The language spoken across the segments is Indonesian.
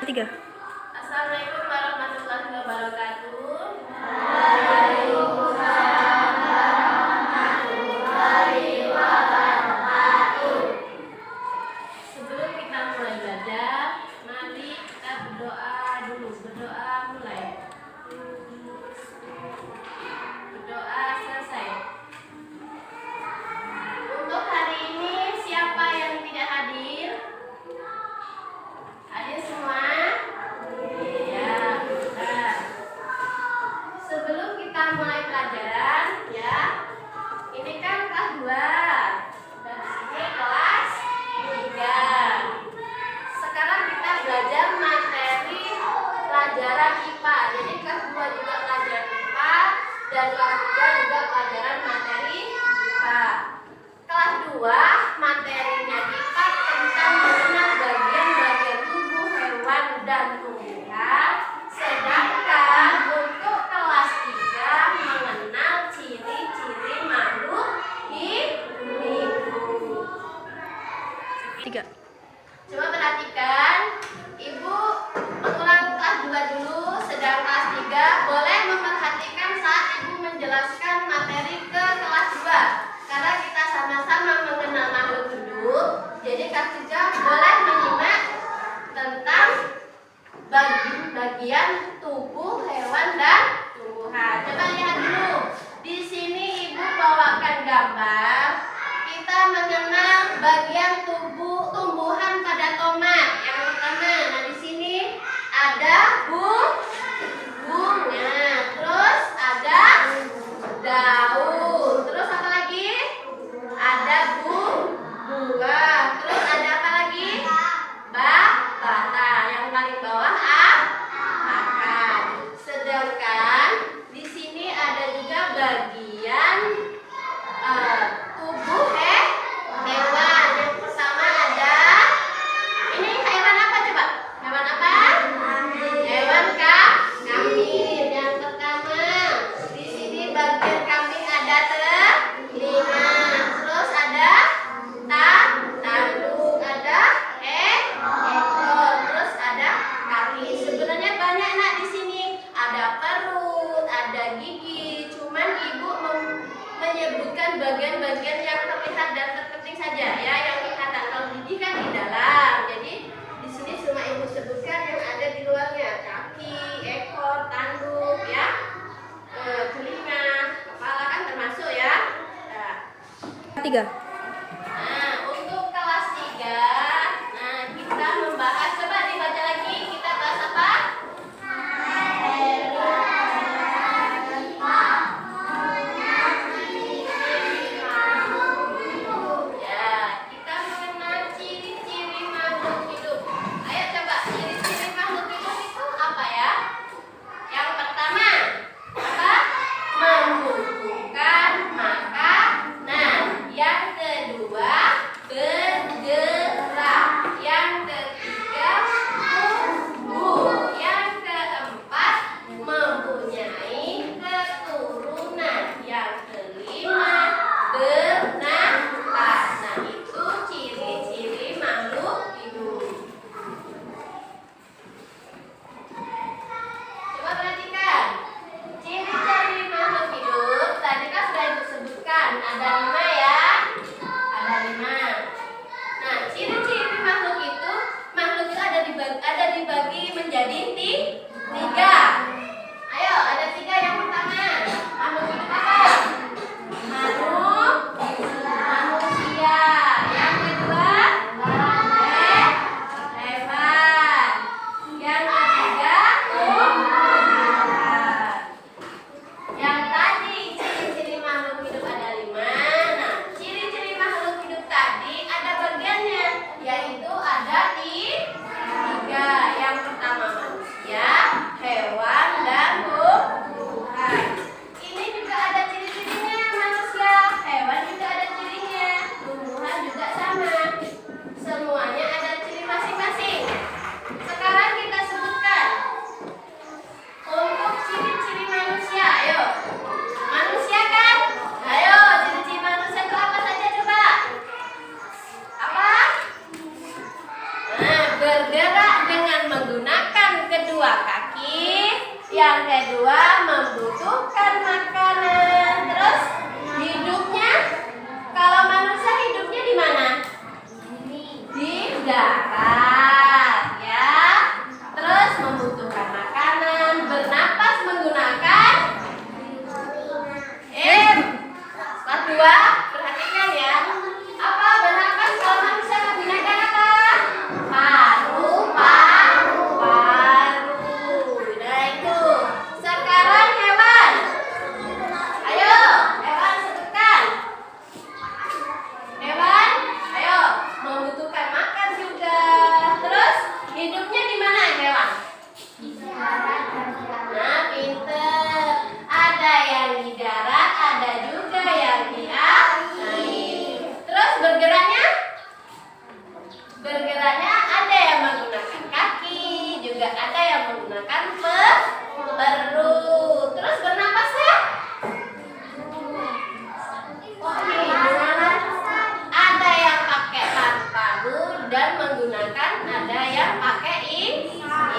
Tiga. Assalamualaikum warahmatullahi wabarakatuh. Sebelum kita mulai belajar, mari kita berdoa dulu. Berdoa mulai. Berdoa selesai. Untuk hari ini siapa yang tidak hadir? Hadir semua? Ya, benar. Sebelum kita mulai pelajaran, ya, ini kan kelas 2 dan ini kelas 3. Sekarang kita belajar materi pelajaran IPA. Jadi kelas 2 juga pelajaran IPA dan kelas 3 juga pelajaran materi IPA. Kelas 2 materinya IPA tentang mengenal bagian-bagian tubuh hewan dan tumbuhan. Sedangkan untuk kelas 3 mengenal ciri-ciri makhluk hidup. Tiga. Coba perhatikan, Ibu mengulang kelas 2 dulu, sedang kelas 3 boleh memperhatikan saat Ibu menjelaskan materi ke kelas 2. Karena kita sama-sama mengenal makhluk hidup, jadi kelas 3 boleh menyimak tentang bagian tubuh hewan dan tumbuhan. Coba lihat dulu. Di sini Ibu bawakan gambar. Kita mengenal bagian tubuh tumbuhan pada tomat. Yang pertama, nah di sini ada bunga, terus ada daun, terus apa lagi? Ada bunga, terus ada apa lagi? Batang. Yang paling bawah akar. Sedangkan di sini ada juga bagian tubuh hewan. Yang pertama ada, ini hewan apa coba? Hewan apa? Hewan kambing. Yang pertama di sini bagian kambing ada telinga, terus ada tanduk, ada ekor, terus ada kaki. Sebenarnya banyak nak di sini. Ada perut, ada gigi. Cuman Ibu menyebutkan bagian-bagian yang terlihat dan terpenting saja, ya, yang kelihatan. Kalau gigi kan di dalam. Jadi di sini cuma Ibu sebutkan yang ada di luarnya. Kaki, ekor, tanduk, ya, telinga, kepala kan termasuk, ya. Nah. Tiga. Nah, untuk kelas 3, nah kita membahas, coba dibaca lagi, kita bahas apa? Ya, kita mengenal ciri-ciri makhluk hidup. Ayo coba, ciri-ciri makhluk hidup itu apa ya? Yang pertama, apa? Membutuhkan makanan. Yang kedua, bergerak. Yang ketiga, tumbuh. Yang keempat, mempunyai keturunan. Yang kelima, bernafas. Nah, itu ciri-ciri makhluk hidup. Coba perhatikan. Ciri-ciri makhluk hidup tadi kan sudah Ibu sebutkan. Ada 5, ya. Ada 5. Nah, ciri-ciri makhluk itu ada dibagi menjadi 3. Ayo, ada 3. Yang pertama, makhluk hidup apa? Manusia. Yang kedua, hewan. Yang ketiga, tumbuhan. Yang tadi ciri-ciri makhluk hidup ada 5. Nah, ciri-ciri makhluk hidup tadi ada bagiannya, yaitu ada 3. Yang pertama manusia, hewan, yang kedua membutuhkan makanan. Terus hidupnya, kalau manusia hidupnya di mana? Di darat, ya. Terus membutuhkan makanan, bernapas menggunakan kelas 2, perhatikan ya. Apa bernapas kalau manusia menggunakan apa? Paru. Nah itu. Sekarang hewan. Ayo, hewan sebutkan. Hewan, ayo, membutuhkan makan juga. Terus hidupnya di mana hewan? Nah, pinter. Ada yang di darat, ada juga yang di air. Terus bergeraknya? Bergeraknya ada yang menggunakan kaki, juga ada yang menggunakan perut. Terus bernapasnya? Ada yang pakai paru-paru dan menggunakan, ada yang pakai insang.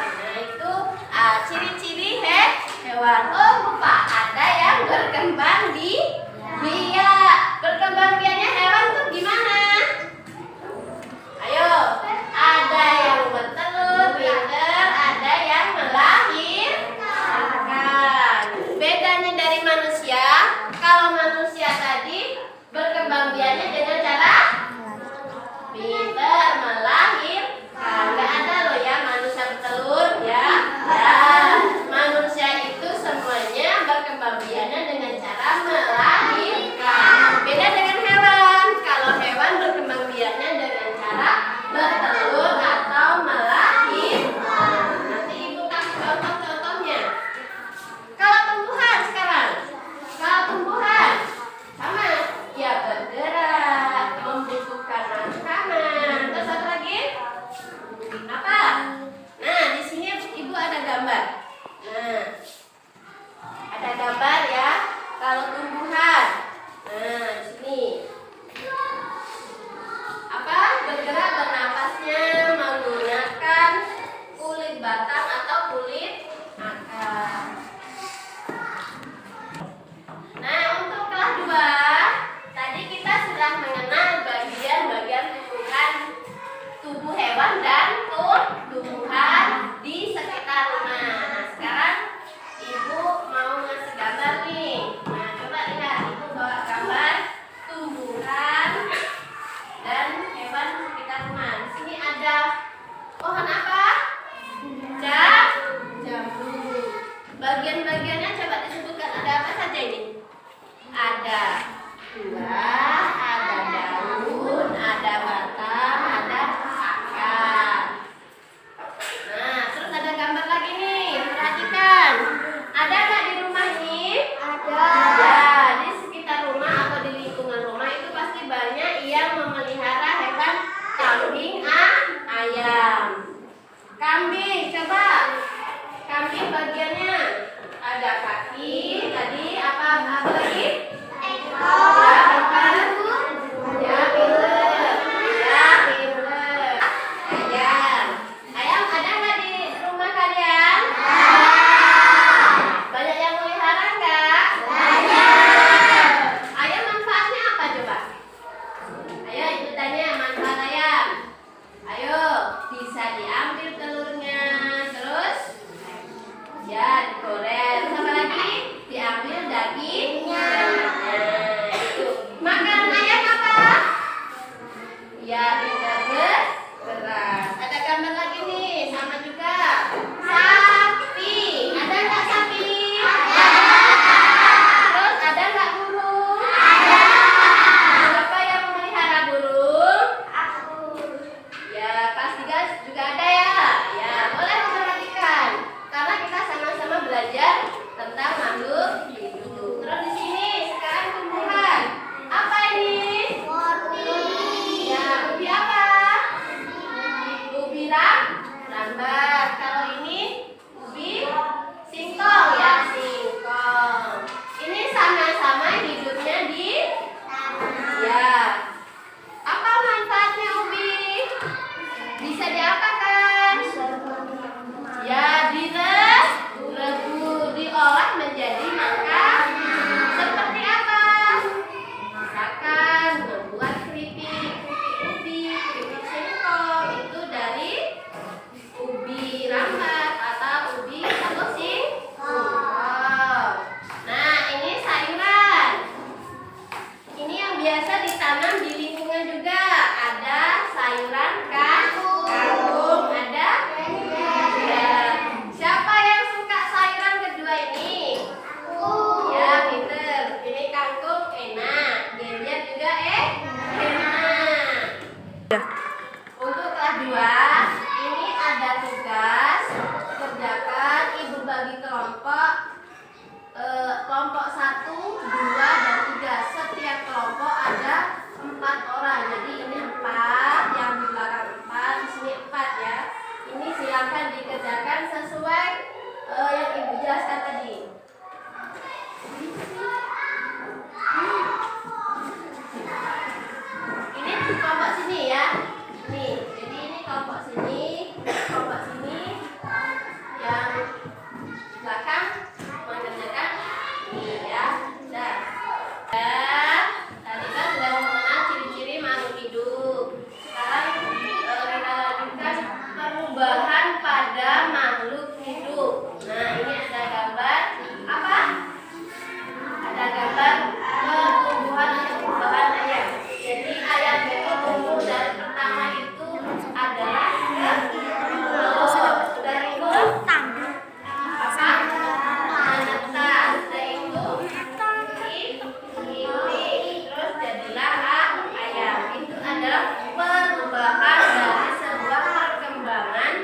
Nah itu ciri-ciri hewan. Oh lupa, ada yang berkembang biak. Berkembang biaknya hewan tuh gimana? Ayo, ada yang bertelur, pinter, ada yang melahirkan. Bedanya dari manusia, kalau manusia tadi berkembang biaknya dengan cara pinter, melahirkan. Nggak ada loh ya manusia bertelur, ya. Manusia itu semuanya berkembang biaknya dengan cara melahirkan. Beda dengan hewan. Kalau hewan berkembang biaknya dengan cara bertelur atau melahirkan. Nanti ibu kasih contoh-contohnya. Kalau tumbuhan sekarang, kalau tumbuhan sama, ya bergerak, membutuhkan makanan. Terus satu lagi, apa? Nah di sini ibu ada gambar. Nah, ada gambar ya. Kalau tumbuhan, nah di sini. Apa? Bergerak bernapasnya menggunakan kulit batang atau kulit akar. Nah, untuk kelas 2, tadi kita sudah mengenal bagian-bagian tubuh hewan dan tumbuhan di sekitar rumah. Nah, sekarang ibu mau ngasih gambar nih. Nah, coba lihat, ibu bawa gambar tumbuhan dan hewan di sekitar rumah. Di sini ada pohon apa? Jambu. Bagian-bagiannya coba disebutkan, ada apa saja ini? Ada buah, ada daun, ada batang, ada akar. Nah, terus ada gambar lagi nih, perhatikan. Ada nggak di rumah ini? Ada. Ya, di sekitar rumah atau di lingkungan rumah itu pasti banyak yang memelihara hewan kambing, ayam. Kambing, coba. Kambing bagiannya ada kaki, tadi apa lagi? Ekor. Ya, pinter. Ya, pinter. Ayam. Ayam ada nggak di rumah kalian? Banyak yang melihara nggak? Banyak. Ayam manfaatnya apa coba? Ayo ibu tanya manfaat ayam. Ayo, bisa diambil telurnya, terus ya digoreng. Terus apa lagi? Silakan dikerjakan sesuai yang Ibu jelaskan tadi. Ini kelompok sini ya. Nih, jadi ini kelompok sini, yang belakang mengerjakan ini ya. Sudah. Dan tadi kan sudah mengenal ciri-ciri makhluk hidup. Sekarang kita lanjutkan perubahan pada makhluk hidup. Nah, ini ada gambar apa? Ada gambar pertumbuhan atau perubahan ayam. Jadi ayam itu tumbuh dari pertama itu adalah dari Tang. terus jadilah ayam. Itu adalah perubahan dari sebuah perkembangan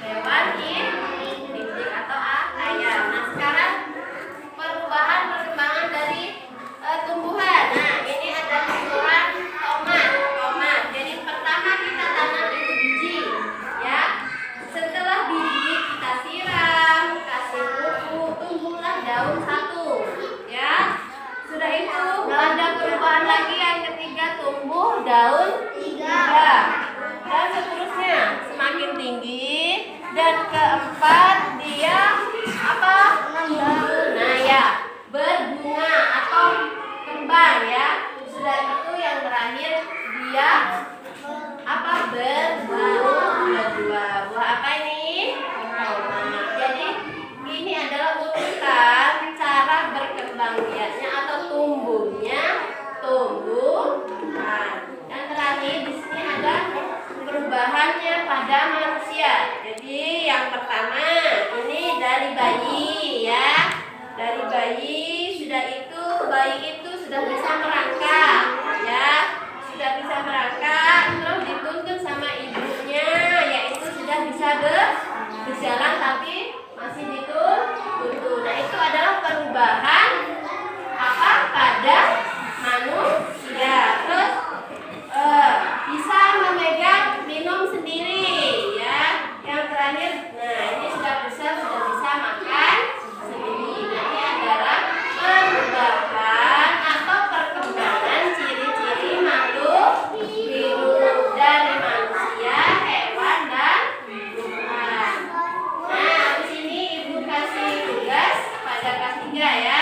hewan induk atau ayam. Nah, sekarang perubahan perkembangan dari tumbuhan. Nah, ini ada tumbuhan tomat. Jadi pertama kita tanam itu biji, ya. Setelah biji kita siram, kasih pupuk, tumbuhlah daun satu, ya. Sudah itu ada perubahan lagi yang ketiga, tumbuh daun tiga, dan seterusnya semakin tinggi. Dan keempat dia apa? Nah ya, berbunga atau kembang ya. Sudah itu yang terakhir dia apa? Berbuah. Buah apa ini? Tomat. Jadi ini adalah urutan cara berkembang biaknya atau tumbuhnya tumbuhan. Yang terakhir di sini ada perubahannya pada manusia. Jadi yang pertama ini dari bayi ya. Dari bayi bayi itu sudah bisa merangkak ya. Sudah bisa merangkak, terus dituntun sama ibunya, yaitu sudah bisa berjalan tapi masih dituntun. Nah, itu adalah perubahan apa pada manusia. Terus bisa memegang minum sendiri ya. Yang terakhir, nah ini sudah bisa makan sendiri. Nah, ini adalah perubahan atau perkembangan ciri-ciri makhluk hidup dari manusia, hewan, dan tumbuhan. Nah, di sini Ibu kasih tugas pada kelas 3 ya.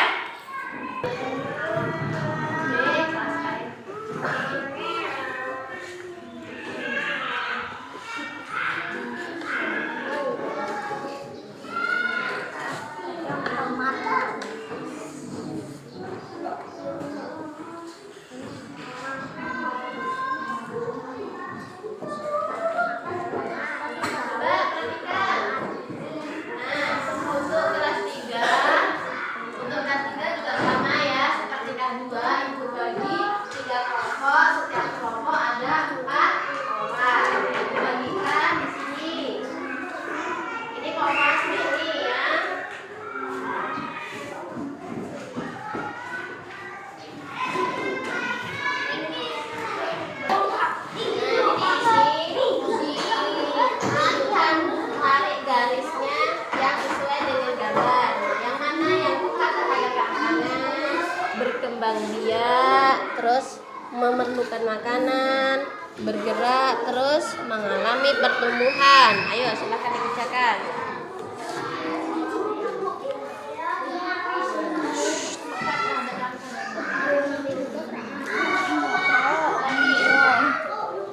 Berkembang biak, terus memerlukan makanan, bergerak, terus mengalami pertumbuhan. Ayo silakan dikerjakan.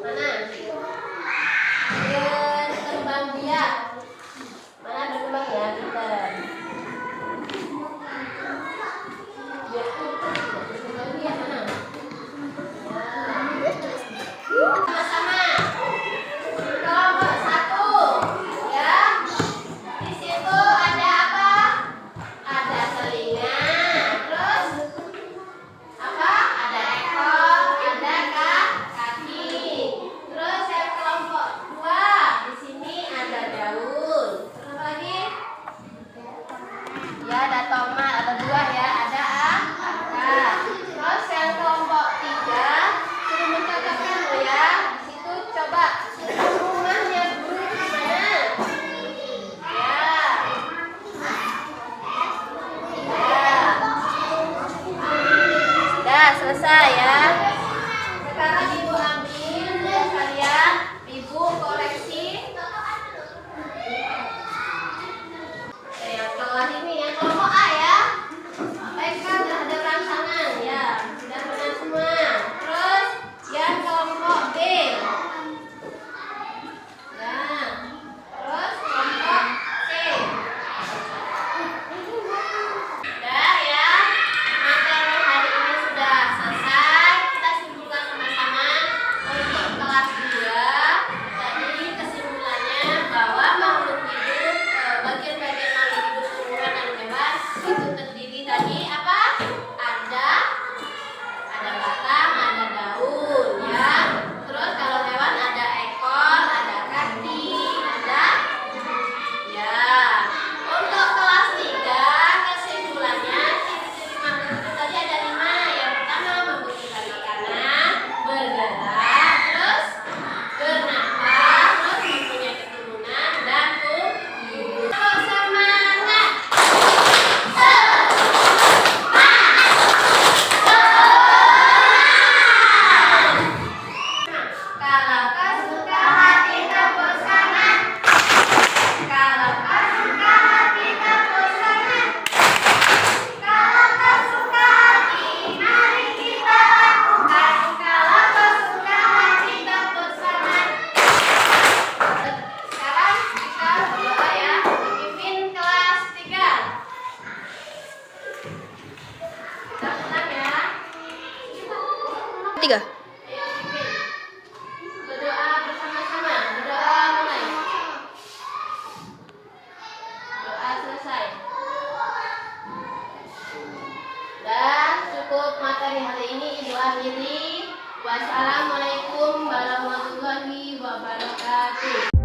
Mana? Berkembang biak. Mana berkembang ya kita? Sama-sama. Kelompok 1 ya. tiga. Berdoa bersama-sama. Berdoa mulai. Doa selesai. Dan cukup materi hari ini Ibu akhiri. Wassalamualaikum warahmatullahi wabarakatuh.